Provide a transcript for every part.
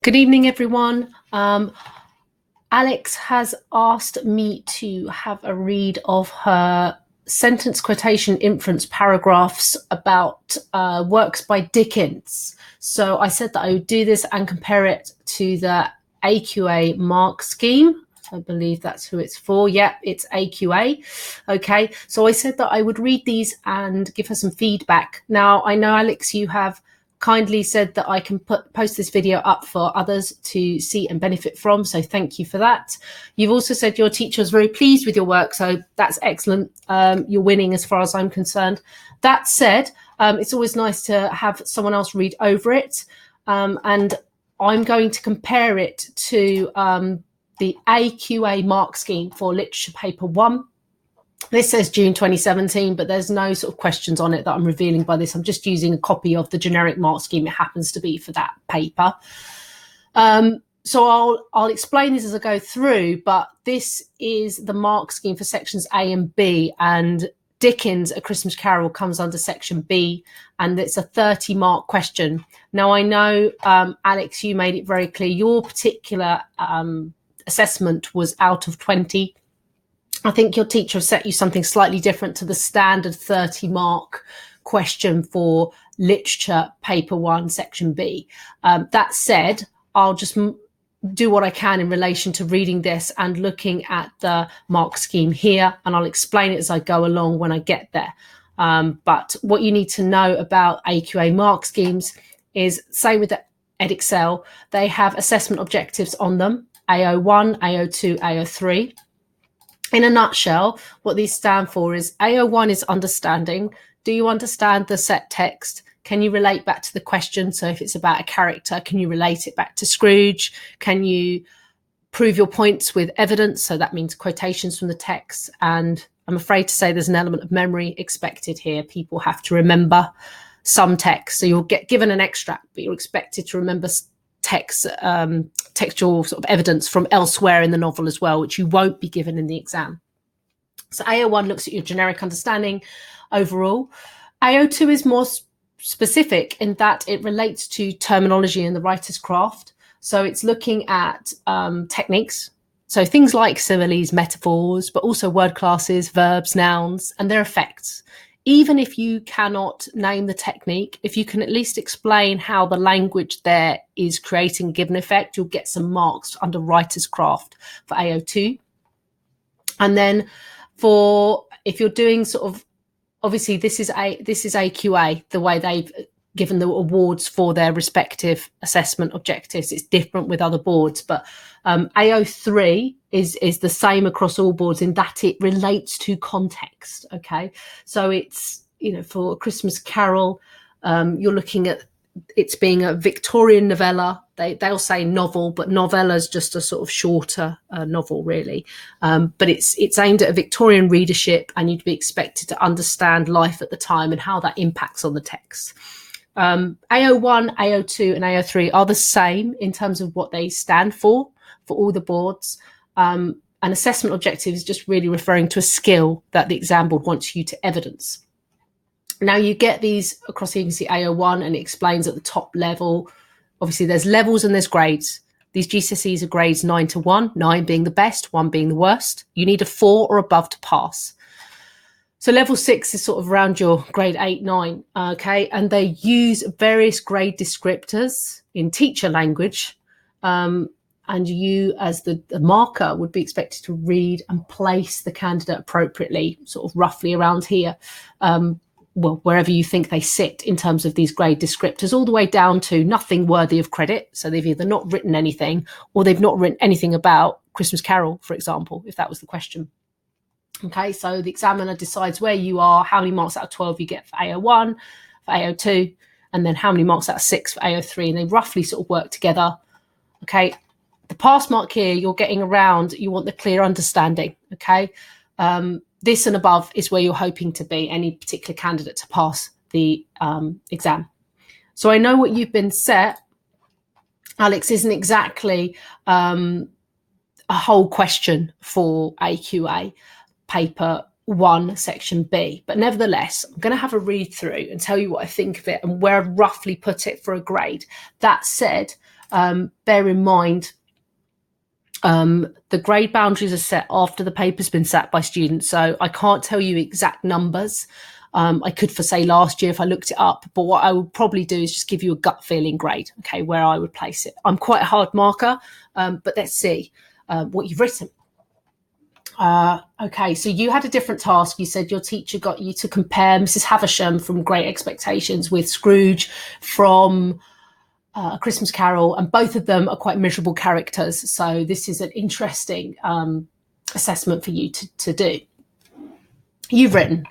Good evening, everyone. Alex has asked me to have a read of her sentence quotation inference paragraphs about works by Dickens. So I said that I would do this and compare it to the AQA mark scheme. I believe that's who it's for. Yeah, it's AQA. Okay, so I said that I would read these and give her some feedback. Now, I know, Alex, you have kindly said that I can post this video up for others to see and benefit from. So thank you for that. You've also said your teacher was very pleased with your work. So that's excellent. You're winning as far as I'm concerned. That said, it's always nice to have someone else read over it. And I'm going to compare it to the AQA mark scheme for Literature Paper 1. This says June 2017, but there's no sort of questions on it that I'm revealing by this. I'm just using a copy of the generic mark scheme it happens to be for that paper. So I'll explain this as I go through, but this is the mark scheme for sections A and B, and Dickens' A Christmas Carol comes under section B, and it's a 30 mark question. Now, I know, Alex, you made it very clear your particular assessment was out of 20. I think your teacher has set you something slightly different to the standard 30 mark question for Literature Paper 1, Section B. That said, I'll just do what I can in relation to reading this and looking at the mark scheme here, and I'll explain it as I go along when I get there. But what you need to know about AQA mark schemes is, same with the Edexcel, they have assessment objectives on them, AO1, AO2, AO3. In a nutshell, what these stand for is AO1 is understanding. Do you understand the set text? Can you relate back to the question? So if it's about a character, can you relate it back to Scrooge? Can you prove your points with evidence? So that means quotations from the text. And I'm afraid to say there's an element of memory expected here. People have to remember some text. So you'll get given an extract, but you're expected to remember text, textual sort of evidence from elsewhere in the novel as well, which you won't be given in the exam. So AO1 looks at your generic understanding overall. AO2 is more specific in that it relates to terminology in the writer's craft. So it's looking at techniques. So things like similes, metaphors, but also word classes, verbs, nouns, and their effects. Even if you cannot name the technique, if you can at least explain how the language there is creating a given effect, you'll get some marks under writer's craft for AO2. And then for, if you're doing sort of, obviously this is AQA, the way they've given the awards for their respective assessment objectives. It's different with other boards, but AO3 is the same across all boards in that it relates to context. Okay, so it's, you know, for A Christmas Carol, you're looking at it's being a Victorian novella. They'll say novel, but novella is just a sort of shorter novel, really. But it's aimed at a Victorian readership, and you'd be expected to understand life at the time and how that impacts on the text. AO1, AO2 and AO3 are the same in terms of what they stand for all the boards. An assessment objective is just really referring to a skill that the exam board wants you to evidence. Now you get these across, you can see AO1, and it explains at the top level. Obviously there's levels and there's grades. These GCSEs are grades 9 to 1, 9 being the best, 1 being the worst. You need a 4 or above to pass. So level 6 is sort of around your grade 8, 9, okay? And they use various grade descriptors in teacher language, and you, as the marker, would be expected to read and place the candidate appropriately, sort of roughly around here, well, wherever you think they sit in terms of these grade descriptors, all the way down to nothing worthy of credit. So they've either not written anything, or they've not written anything about Christmas Carol, for example, if that was the question. Okay, so the examiner decides where you are, how many marks out of 12 you get for AO1, for AO2, and then how many marks out of 6 for AO3, and they roughly sort of work together. Okay, the pass mark here, you're getting around, you want the clear understanding, okay? This and above is where you're hoping to be, any particular candidate to pass the exam. So I know what you've been set, Alex, isn't exactly a whole question for AQA Paper 1, Section B. But nevertheless, I'm going to have a read through and tell you what I think of it and where I'd roughly put it for a grade. That said, Bear in mind, the grade boundaries are set after the paper's been sat by students, so I can't tell you exact numbers. I could for say last year if I looked it up, but what I would probably do is just give you a gut feeling grade, okay, where I would place it. I'm quite a hard marker, but let's see what you've written. Okay, so you had a different task. You said your teacher got you to compare Mrs. Havisham from Great Expectations with Scrooge from A Christmas Carol, and both of them are quite miserable characters. So this is an interesting assessment for you to do. You've written,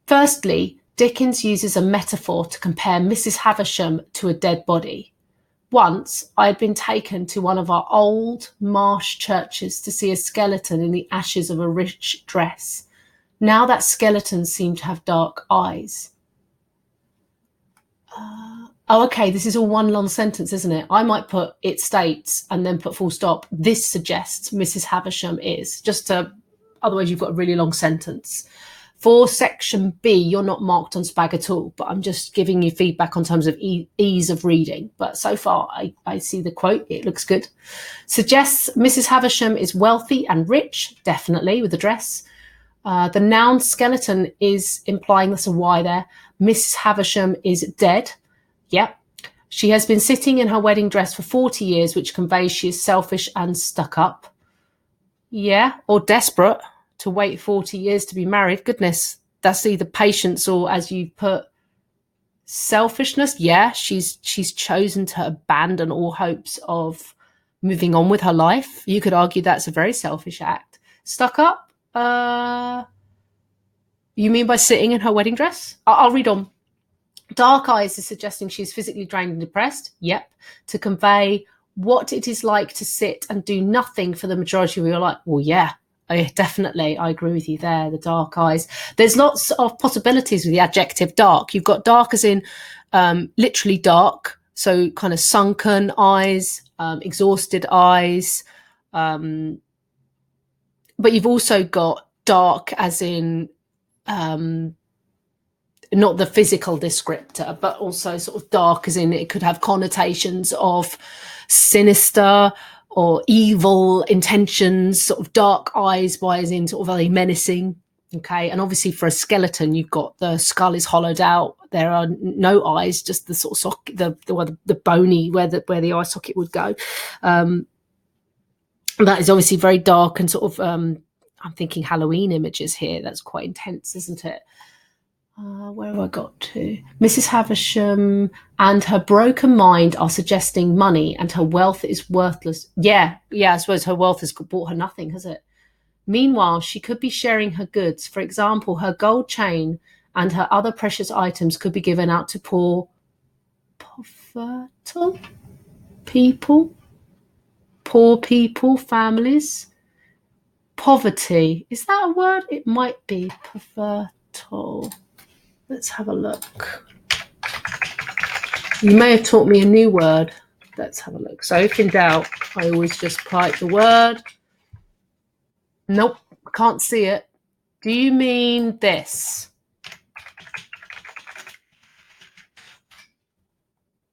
firstly, Dickens uses a metaphor to compare Mrs. Havisham to a dead body. Once I had been taken to one of our old marsh churches to see a skeleton in the ashes of a rich dress. Now that skeleton seemed to have dark eyes. Oh, okay, this is all one long sentence, isn't it? I might put it states and then put full stop. This suggests Mrs. Havisham is, just to, otherwise you've got a really long sentence. For section B, you're not marked on SPAG at all, but I'm just giving you feedback on terms of ease of reading. But so far, I see the quote. It looks good. Suggests Mrs. Havisham is wealthy and rich, definitely, with the dress. The noun skeleton is implying there's a Y there. Mrs. Havisham is dead. Yep. She has been sitting in her wedding dress for 40 years, which conveys she is selfish and stuck up. Yeah, or desperate to wait 40 years to be married. Goodness, that's either patience or, as you put, selfishness. Yeah, she's chosen to abandon all hopes of moving on with her life. You could argue that's a very selfish act. Stuck up? You mean by sitting in her wedding dress? I'll read on. Dark eyes is suggesting she's physically drained and depressed. Yep. To convey what it is like to sit and do nothing for the majority of your life. Well, yeah. Oh, definitely. I agree with you there. The dark eyes. There's lots of possibilities with the adjective dark. You've got dark as in literally dark. So kind of sunken eyes, exhausted eyes. But you've also got dark as in not the physical descriptor, but also sort of dark as in it could have connotations of sinister or evil intentions, sort of dark eyes by as in sort of very menacing. Okay. And obviously for a skeleton, you've got the skull is hollowed out. There are no eyes, just the sort of socket, the bony where the eye socket would go. That is obviously very dark and sort of, I'm thinking Halloween images here. That's quite intense, isn't it? Where have I got to? Mrs. Havisham and her broken mind are suggesting money and her wealth is worthless. Yeah, I suppose her wealth has bought her nothing, has it? Meanwhile, she could be sharing her goods. For example, her gold chain and her other precious items could be given out to poor people, families. Poverty. Is that a word? It might be pervertal. Let's have a look. You may have taught me a new word. Let's have a look. So if in doubt, I always just type the word. Nope, can't see it. Do you mean this?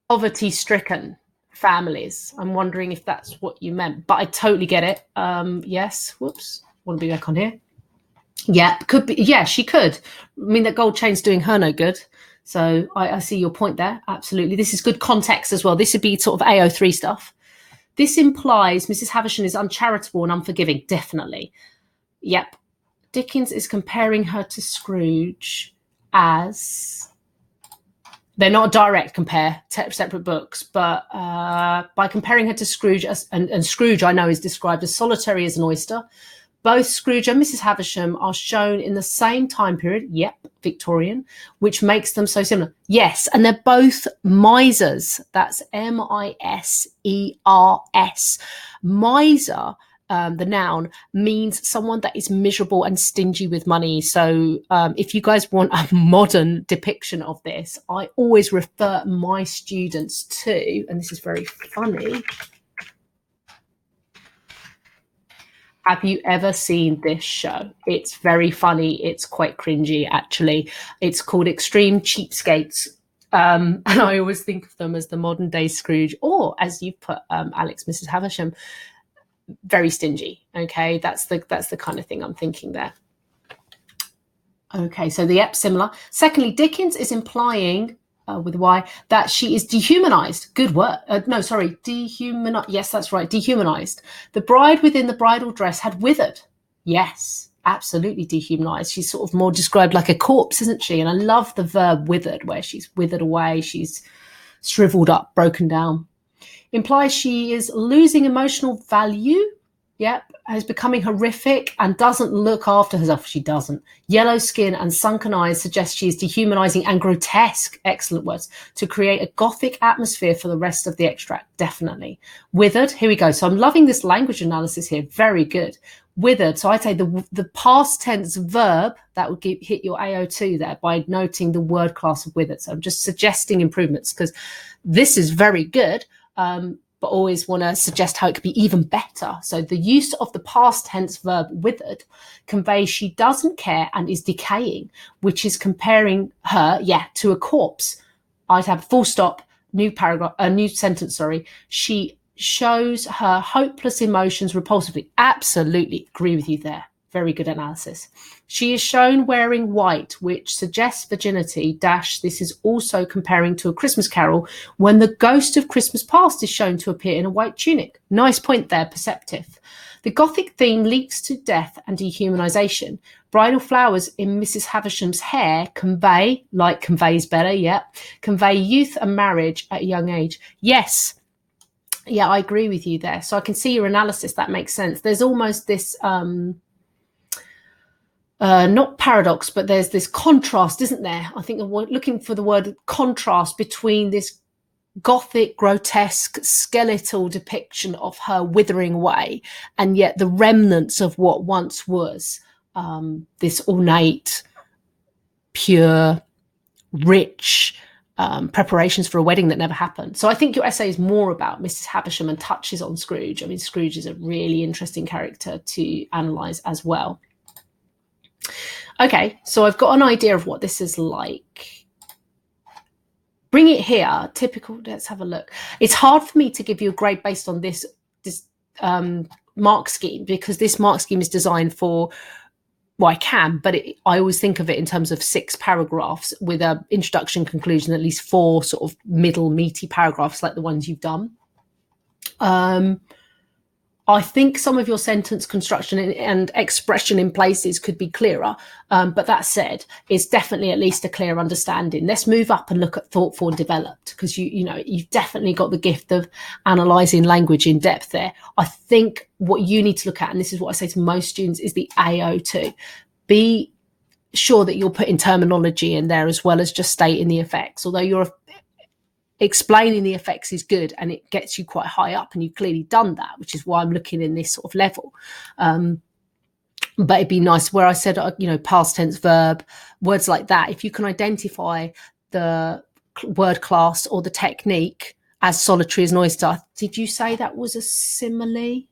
Poverty-stricken families. I'm wondering if that's what you meant, but I totally get it. Yes. Whoops. Want to be back on here. Yeah, could be. Yeah, she could. I mean, that gold chain's doing her no good. So I see your point there. Absolutely. This is good context as well. This would be sort of AO3 stuff. This implies Mrs. Havisham is uncharitable and unforgiving. Definitely. Yep. Dickens is comparing her to Scrooge as... They're not a direct compare, separate books, but by comparing her to Scrooge, and Scrooge I know is described as solitary as an oyster. Both Scrooge and Mrs. Havisham are shown in the same time period, yep, Victorian, which makes them so similar. Yes, and they're both misers. That's M-I-S-E-R-S. Miser, the noun, means someone that is miserable and stingy with money. So if you guys want a modern depiction of this, I always refer my students to, and this is very funny, have you ever seen this show? It's very funny. It's quite cringy, actually. It's called Extreme Cheapskates. And I always think of them as the modern day Scrooge, or as you've put, Alex, Mrs. Havisham, very stingy. Okay, that's the kind of thing I'm thinking there. Okay, so the similar. Secondly, Dickens is implying with Y that she is dehumanized. Good word. No, sorry, dehumanized. Yes, that's right, dehumanized. The bride within the bridal dress had withered. Yes, absolutely dehumanized. She's sort of more described like a corpse, isn't she? And I love the verb withered, where she's withered away, she's shriveled up, broken down. Implies she is losing emotional value. Yep, is becoming horrific and doesn't look after herself. She doesn't. Yellow skin and sunken eyes suggest she is dehumanizing and grotesque, excellent words, to create a gothic atmosphere for the rest of the extract, definitely. Withered, here we go. So I'm loving this language analysis here, very good. Withered, so I'd say the past tense verb, that would hit your AO2 there by noting the word class of withered. So I'm just suggesting improvements because this is very good. But always want to suggest how it could be even better. So the use of the past tense verb withered conveys she doesn't care and is decaying, which is comparing her, to a corpse. I'd have full stop, new paragraph, a new sentence, sorry. She shows her hopeless emotions repulsively. Absolutely agree with you there. Very good analysis. She is shown wearing white, which suggests virginity. This is also comparing to A Christmas Carol when the ghost of Christmas past is shown to appear in a white tunic. Nice point there, perceptive. The Gothic theme leads to death and dehumanization. Bridal flowers in Mrs. Havisham's hair convey youth and marriage at a young age. Yes. Yeah, I agree with you there. So I can see your analysis. That makes sense. There's almost this... not paradox, but there's this contrast, isn't there? I think I'm looking for the word contrast between this Gothic, grotesque, skeletal depiction of her withering away, and yet the remnants of what once was this ornate, pure, rich preparations for a wedding that never happened. So I think your essay is more about Mrs. Havisham and touches on Scrooge. I mean, Scrooge is a really interesting character to analyse as well. Okay, so I've got an idea of what this is like. Bring it here, typical, let's have a look. It's hard for me to give you a grade based on this mark scheme, because this mark scheme is designed for, well, I can, but I always think of it in terms of 6 paragraphs with an introduction, conclusion, at least 4 sort of middle meaty paragraphs like the ones you've done. I think some of your sentence construction and expression in places could be clearer. But that said, it's definitely at least a clear understanding. Let's move up and look at thoughtful and developed, because you've definitely got the gift of analysing language in depth there. I think what you need to look at, and this is what I say to most students, is the AO2. Be sure that you're putting terminology in there as well as just stating the effects. Although you're explaining the effects is good and it gets you quite high up, and you've clearly done that, which is why I'm looking in this sort of level. But it'd be nice where I said, past tense verb, words like that. If you can identify the word class or the technique as solitary as an oyster. Did you say that was a simile?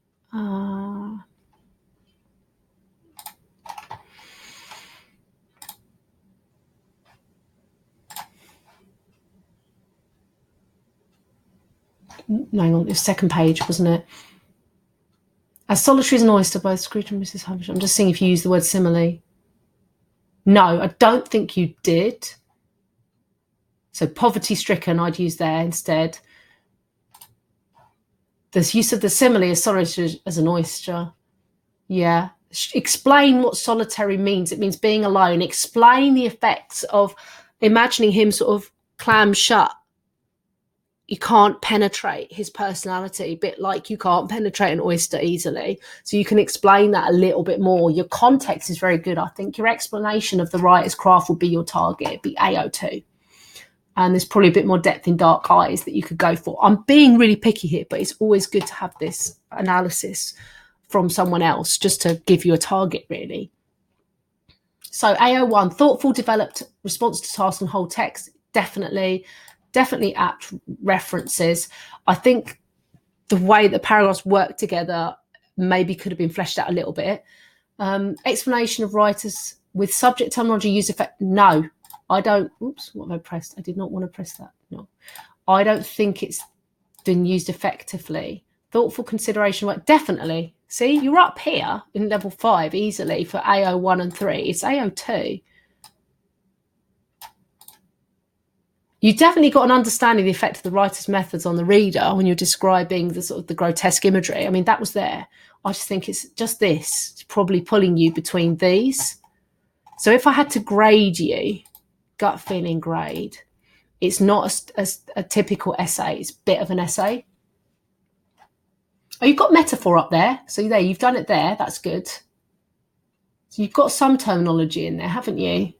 No, hang on, it was second page, wasn't it? As solitary as an oyster by Scrooge and Mrs. Havisham. I'm just seeing if you use the word simile. No, I don't think you did. So poverty-stricken, I'd use there instead. The use of the simile as solitary as an oyster. Yeah. Explain what solitary means. It means being alone. Explain the effects of imagining him sort of clammed shut. You can't penetrate his personality, a bit like you can't penetrate an oyster easily. So you can explain that a little bit more. Your context is very good. I think your explanation of the writer's craft would be your target. It'd be AO2. And there's probably a bit more depth in dark eyes that you could go for. I'm being really picky here, but it's always good to have this analysis from someone else just to give you a target, really. So AO1, thoughtful, developed response to task and whole text, definitely apt references. I think the way the paragraphs work together maybe could have been fleshed out a little bit. Explanation of writers with subject terminology use effect. No, I don't, oops, what have I pressed? I did not want to press that. No, I don't think it's been used effectively. Thoughtful consideration work, definitely. See, you're up here in level 5 easily for AO1 and 3. It's AO2. You definitely got an understanding of the effect of the writer's methods on the reader when you're describing the sort of the grotesque imagery. I mean, that was there. I just think it's just this. It's probably pulling you between these. So if I had to grade you, gut feeling grade, it's not a typical essay. It's a bit of an essay. Oh, you've got metaphor up there. So there, you've done it there. That's good. So you've got some terminology in there, haven't you?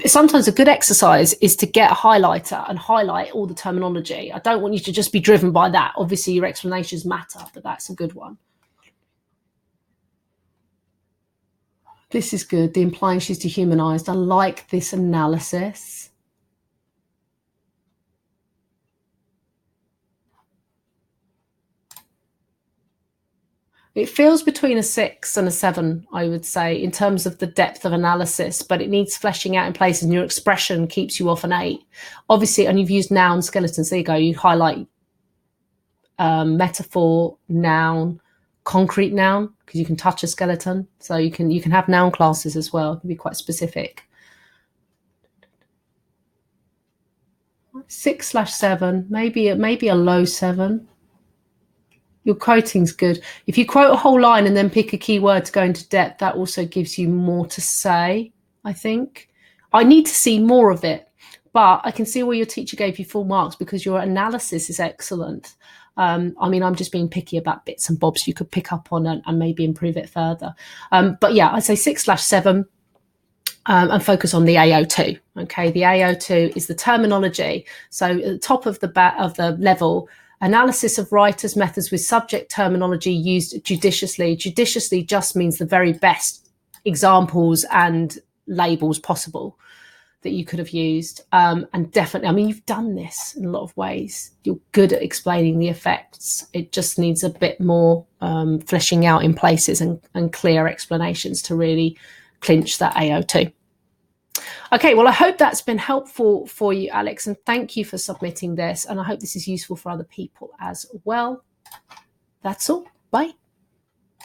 Sometimes a good exercise is to get a highlighter and highlight all the terminology. I don't want you to just be driven by that. Obviously, your explanations matter, but that's a good one. This is good. The implying she's dehumanized. I like this analysis. It feels between a 6 and a 7, I would say, in terms of the depth of analysis, but it needs fleshing out in places, and your expression keeps you off an 8. Obviously, and you've used noun skeletons. There you go. You highlight metaphor, noun, concrete noun, because you can touch a skeleton. So you can have noun classes as well. It can be quite specific. 6/7, maybe a low 7. Your quoting's good. If you quote a whole line and then pick a key word to go into depth, that also gives you more to say, I think. I need to see more of it, but I can see where your teacher gave you full marks because your analysis is excellent. I mean, I'm just being picky about bits and bobs you could pick up on and maybe improve it further. But yeah, I'd say 6/7 and focus on the AO2. Okay, the AO2 is the terminology. So at the top of the level, analysis of writers' methods with subject terminology used judiciously. Judiciously just means the very best examples and labels possible that you could have used. And definitely, I mean, you've done this in a lot of ways. You're good at explaining the effects. It just needs a bit more fleshing out in places and clear explanations to really clinch that AO2. Okay, well, I hope that's been helpful for you, Alex, and thank you for submitting this. And I hope this is useful for other people as well. That's all. Bye.